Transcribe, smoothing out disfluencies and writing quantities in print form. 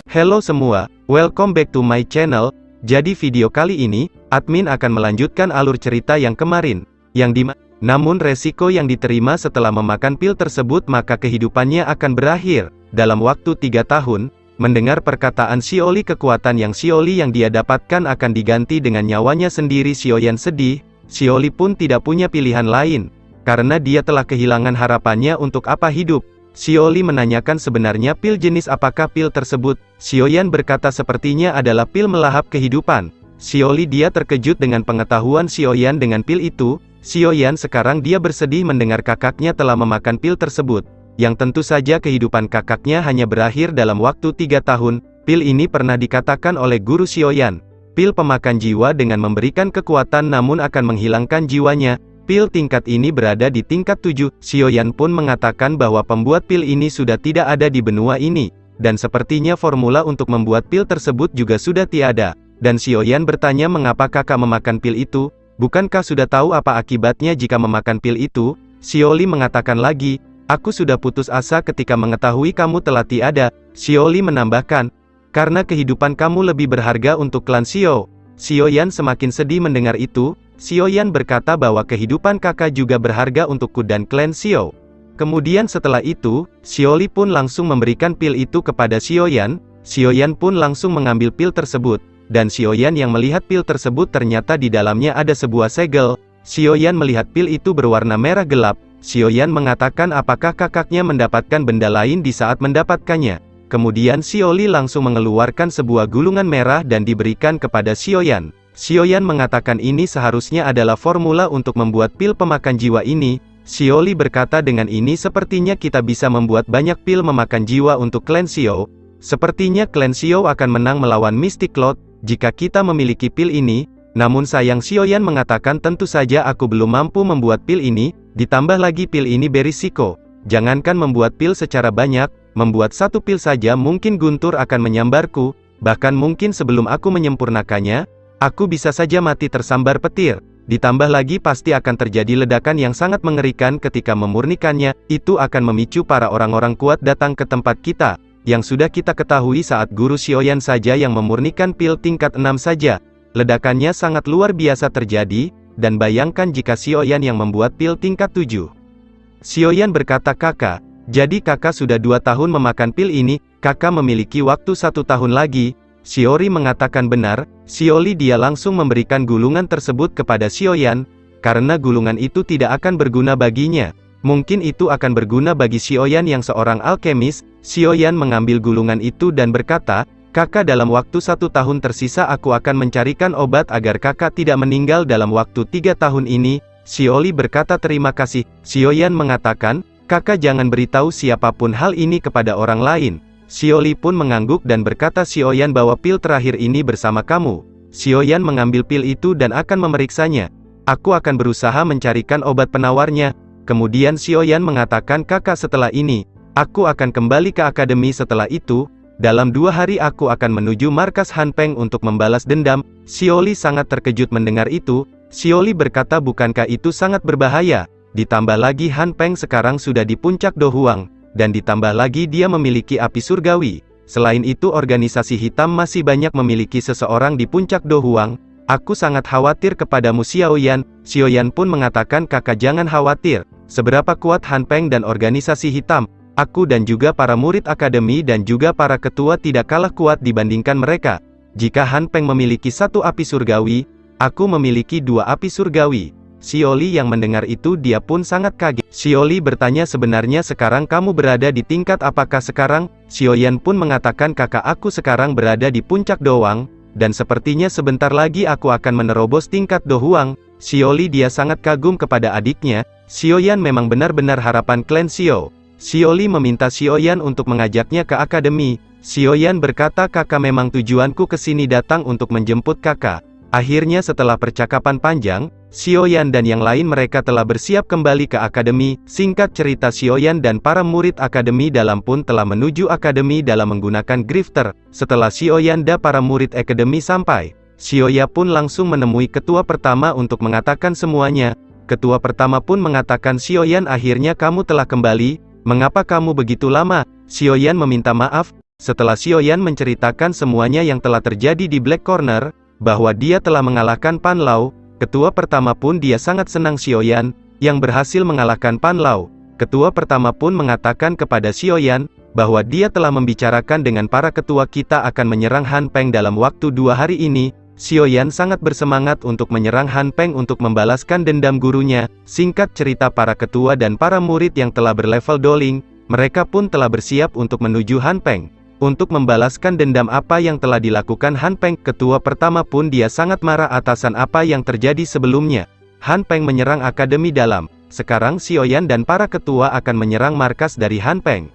Hello semua, welcome back to my channel. Jadi video kali ini, admin akan melanjutkan alur cerita yang kemarin, namun resiko yang diterima setelah memakan pil tersebut maka kehidupannya akan berakhir, dalam waktu 3 tahun. Mendengar perkataan Xiaoli, kekuatan yang Xiaoli yang dia dapatkan akan diganti dengan nyawanya sendiri. Xiaoyan sedih, Xiaoli pun tidak punya pilihan lain, karena dia telah kehilangan harapannya untuk apa hidup. Xiaoli menanyakan sebenarnya pil jenis apakah pil tersebut. Xiaoyan berkata sepertinya adalah pil melahap kehidupan. Xiaoli dia terkejut dengan pengetahuan Xiaoyan dengan pil itu. Xiaoyan sekarang dia bersedih mendengar kakaknya telah memakan pil tersebut, yang tentu saja kehidupan kakaknya hanya berakhir dalam waktu 3 tahun. Pil ini pernah dikatakan oleh guru Xiaoyan, pil pemakan jiwa dengan memberikan kekuatan namun akan menghilangkan jiwanya. Pil tingkat ini berada di tingkat 7, Xiaoyan pun mengatakan bahwa pembuat pil ini sudah tidak ada di benua ini, dan sepertinya formula untuk membuat pil tersebut juga sudah tiada. Dan Xiaoyan bertanya mengapa kakak memakan pil itu, bukankah sudah tahu apa akibatnya jika memakan pil itu? Xiaoli mengatakan lagi, aku sudah putus asa ketika mengetahui kamu telah tiada. Xiaoli menambahkan, karena kehidupan kamu lebih berharga untuk klan Xiao. Xiaoyan semakin sedih mendengar itu. Xiaoyan berkata bahwa kehidupan kakak juga berharga untukku dan klan Xiao. Kemudian setelah itu, Xiaoli pun langsung memberikan pil itu kepada Xiaoyan. Xiaoyan pun langsung mengambil pil tersebut, dan Xiaoyan yang melihat pil tersebut ternyata di dalamnya ada sebuah segel. Xiaoyan melihat pil itu berwarna merah gelap. Xiaoyan mengatakan apakah kakaknya mendapatkan benda lain di saat mendapatkannya. Kemudian Xiaoli langsung mengeluarkan sebuah gulungan merah dan diberikan kepada Xiaoyan. Xiaoyan mengatakan ini seharusnya adalah formula untuk membuat pil pemakan jiwa ini. Xiaoli berkata dengan ini sepertinya kita bisa membuat banyak pil memakan jiwa untuk klan Xiao. Sepertinya klan Xiao akan menang melawan Mystic Cloud, jika kita memiliki pil ini. Namun sayang, Xiaoyan mengatakan tentu saja aku belum mampu membuat pil ini, ditambah lagi pil ini berisiko. Jangankan membuat pil secara banyak, membuat satu pil saja mungkin guntur akan menyambarku, bahkan mungkin sebelum aku menyempurnakannya, aku bisa saja mati tersambar petir. Ditambah lagi pasti akan terjadi ledakan yang sangat mengerikan ketika memurnikannya. Itu akan memicu para orang-orang kuat datang ke tempat kita, yang sudah kita ketahui saat guru Xiaoyan saja yang memurnikan pil tingkat 6 saja. Ledakannya sangat luar biasa terjadi, dan bayangkan jika Xiaoyan yang membuat pil tingkat 7. Xiaoyan berkata kakak, jadi kakak sudah 2 tahun memakan pil ini, kakak memiliki waktu 1 tahun lagi. Xiaoli mengatakan benar. Xiaoli dia langsung memberikan gulungan tersebut kepada Xiaoyan, karena gulungan itu tidak akan berguna baginya. Mungkin itu akan berguna bagi Xiaoyan yang seorang alkemis. Xiaoyan mengambil gulungan itu dan berkata, kakak dalam waktu 1 tahun tersisa aku akan mencarikan obat agar kakak tidak meninggal dalam waktu 3 tahun ini. Xiaoli berkata terima kasih. Xiaoyan mengatakan, kakak jangan beritahu siapapun hal ini kepada orang lain. Xiaoli pun mengangguk dan berkata Xiaoyan bawa pil terakhir ini bersama kamu. Xiaoyan mengambil pil itu dan akan memeriksanya. Aku akan berusaha mencarikan obat penawarnya. Kemudian Xiaoyan mengatakan kakak setelah ini, aku akan kembali ke akademi setelah itu. Dalam 2 hari aku akan menuju markas Han Peng untuk membalas dendam. Xiaoli sangat terkejut mendengar itu. Xiaoli berkata bukankah itu sangat berbahaya? Ditambah lagi Han Peng sekarang sudah di puncak Do Huang, dan ditambah lagi dia memiliki api surgawi. Selain itu organisasi hitam masih banyak memiliki seseorang di puncak Do Huang. Aku sangat khawatir kepadamu Xiaoyan. Xiaoyan pun mengatakan kakak jangan khawatir. Seberapa kuat Han Peng dan organisasi hitam, aku dan juga para murid akademi dan juga para ketua tidak kalah kuat dibandingkan mereka. Jika Han Peng memiliki 1 api surgawi, aku memiliki 2 api surgawi. Xiaoli yang mendengar itu dia pun sangat kaget. Xiaoli bertanya sebenarnya sekarang kamu berada di tingkat apakah sekarang? Xiaoyan pun mengatakan kakak aku sekarang berada di puncak Do Huang, dan sepertinya sebentar lagi aku akan menerobos tingkat Do Huang. Xiaoli dia sangat kagum kepada adiknya. Xiaoyan memang benar-benar harapan klan Xiao. Xiaoli meminta Xiaoyan untuk mengajaknya ke akademi. Xiaoyan berkata kakak memang tujuanku ke sini datang untuk menjemput kakak. Akhirnya setelah percakapan panjang, Xiaoyan dan yang lain mereka telah bersiap kembali ke akademi. Singkat cerita Xiaoyan dan para murid akademi dalam pun telah menuju akademi dalam menggunakan grifter. Setelah Xiaoyan dan para murid akademi sampai, Xiaoya pun langsung menemui ketua pertama untuk mengatakan semuanya. Ketua pertama pun mengatakan Xiaoyan akhirnya kamu telah kembali, mengapa kamu begitu lama? Xiaoyan meminta maaf, Setelah Xiaoyan menceritakan semuanya yang telah terjadi di Black Corner, bahwa dia telah mengalahkan Pan Lao, ketua pertama pun dia sangat senang Xiaoyan, yang berhasil mengalahkan Pan Lao. Ketua pertama pun mengatakan kepada Xiaoyan, bahwa dia telah membicarakan dengan para ketua kita akan menyerang Han Peng dalam waktu 2 hari ini. Xiaoyan sangat bersemangat untuk menyerang Han Peng untuk membalaskan dendam gurunya. Singkat cerita, para ketua dan para murid yang telah berlevel Doling, mereka pun telah bersiap untuk menuju Han Peng untuk membalaskan dendam apa yang telah dilakukan Han Peng. Ketua pertama pun dia sangat marah atasan apa yang terjadi sebelumnya. Han Peng menyerang Akademi Dalam. Sekarang Xiaoyan dan para ketua akan menyerang markas dari Han Peng.